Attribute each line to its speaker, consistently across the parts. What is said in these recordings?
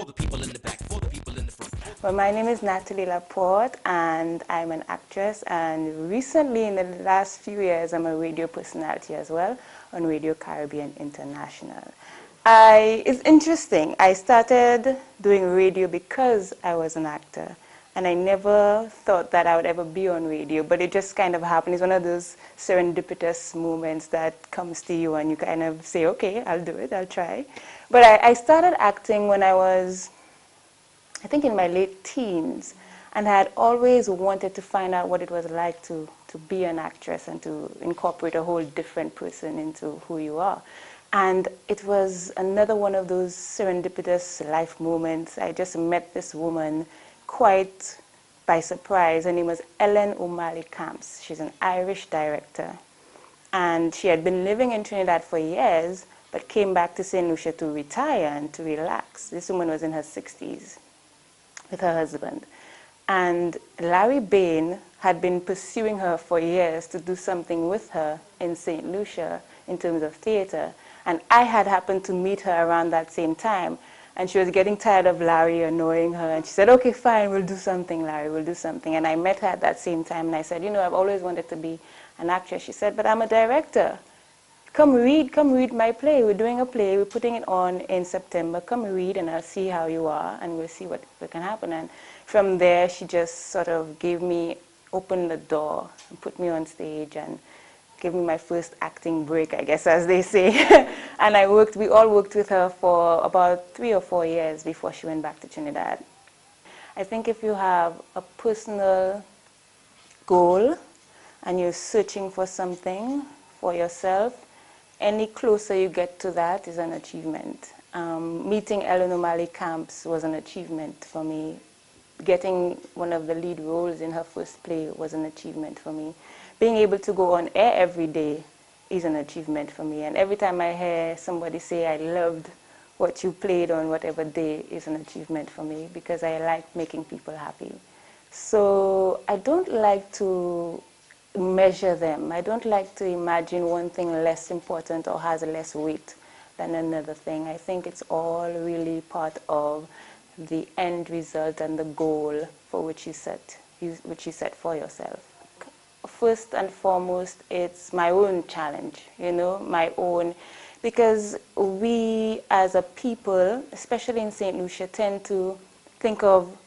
Speaker 1: for the people in the back, for the people in the front.
Speaker 2: Well, my name is Natalie LaPorte, and I'm an actress. And recently, in the last few years, I'm a radio personality as well on Radio Caribbean International. It's interesting. I started doing radio because I was an actor. And I never thought that I would ever be on radio, but it just kind of happened. It's one of those serendipitous moments that comes to you and you kind of say, okay, I'll do it, I'll try. But I started acting when I was, I think, in my late teens, and I had always wanted to find out what it was like to be an actress and to incorporate a whole different person into who you are. And it was another one of those serendipitous life moments. I just met this woman quite by surprise. Her name was Ellen O'Malley Camps. She's an Irish director. And she had been living in Trinidad for years, but came back to St. Lucia to retire and to relax. This woman was in her 60s with her husband. And Larry Bain had been pursuing her for years to do something with her in St. Lucia in terms of theater. And I had happened to meet her around that same time. And she was getting tired of Larry annoying her. And she said, okay, fine, we'll do something, Larry, we'll do something. And I met her at that same time. And I said, you know, I've always wanted to be an actress. She said, but I'm a director. Come read my play. We're doing a play. We're putting it on in September. Come read, and I'll see how you are, and we'll see what can happen. And from there, she just sort of opened the door, and put me on stage, and gave me my first acting break, I guess, as they say. And we all worked with her for about 3 or 4 years before she went back to Trinidad. I think if you have a personal goal and you're searching for something for yourself, any closer you get to that is an achievement. Meeting Ellen O'Malley Camps was an achievement for me. Getting one of the lead roles in her first play was an achievement for me. Being able to go on air every day is an achievement for me. And every time I hear somebody say, I loved what you played on whatever day, is an achievement for me, because I like making people happy. So I don't like to measure them. I don't like to imagine one thing less important or has less weight than another thing. I think it's all really part of the end result and the goal for which you set for yourself. First and foremost, it's my own challenge, my own, because we as a people, especially in St. Lucia, tend to think of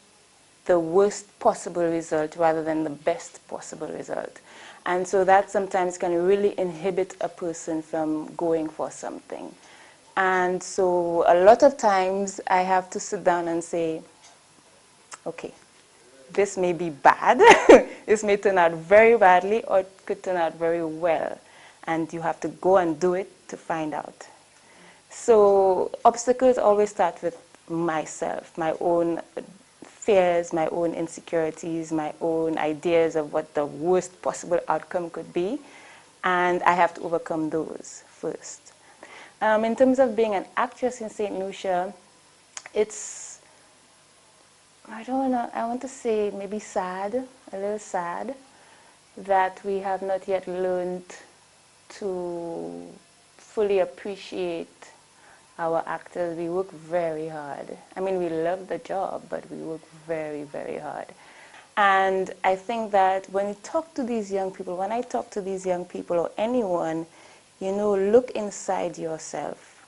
Speaker 2: the worst possible result rather than the best possible result. And so that sometimes can really inhibit a person from going for something. And so a lot of times I have to sit down and say, okay, this may be bad, this may turn out very badly, or it could turn out very well. And you have to go and do it to find out. So obstacles always start with myself, my own fears, my own insecurities, my own ideas of what the worst possible outcome could be. And I have to overcome those first. In terms of being an actress in St. Lucia, it's, I don't know, I want to say maybe sad, a little sad, that we have not yet learned to fully appreciate our actors. We work very hard. I mean, we love the job, but we work very, very hard. And I think that when you talk to these young people, when I talk to these young people or anyone, look inside yourself.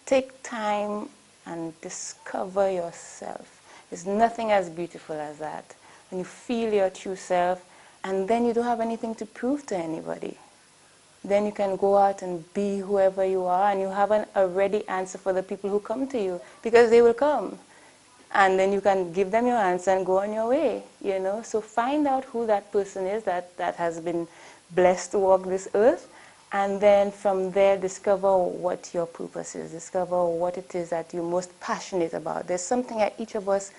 Speaker 2: Take time and discover yourself. There's nothing as beautiful as that. When you feel your true self, and then you don't have anything to prove to anybody. Then you can go out and be whoever you are, and you have a ready answer for the people who come to you, because they will come. And then you can give them your answer and go on your way, So find out who that person is that has been blessed to walk this earth, and then from there discover what your purpose is, discover what it is that you're most passionate about. There's something that each of us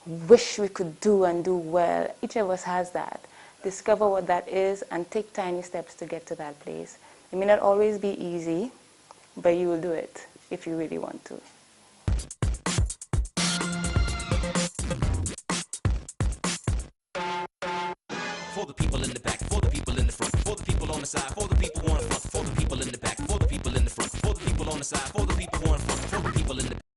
Speaker 2: wish we could do and do well. Each of us has that. Discover what that is and take tiny steps to get to that place. It may not always be easy, but you will do it if you really want to.
Speaker 1: For the people in the back, for the people in the front, for the people on the side, for the people on the front, for the people in the back, for the people in the front, for the people on the side, for the people on the front, for the people in the back.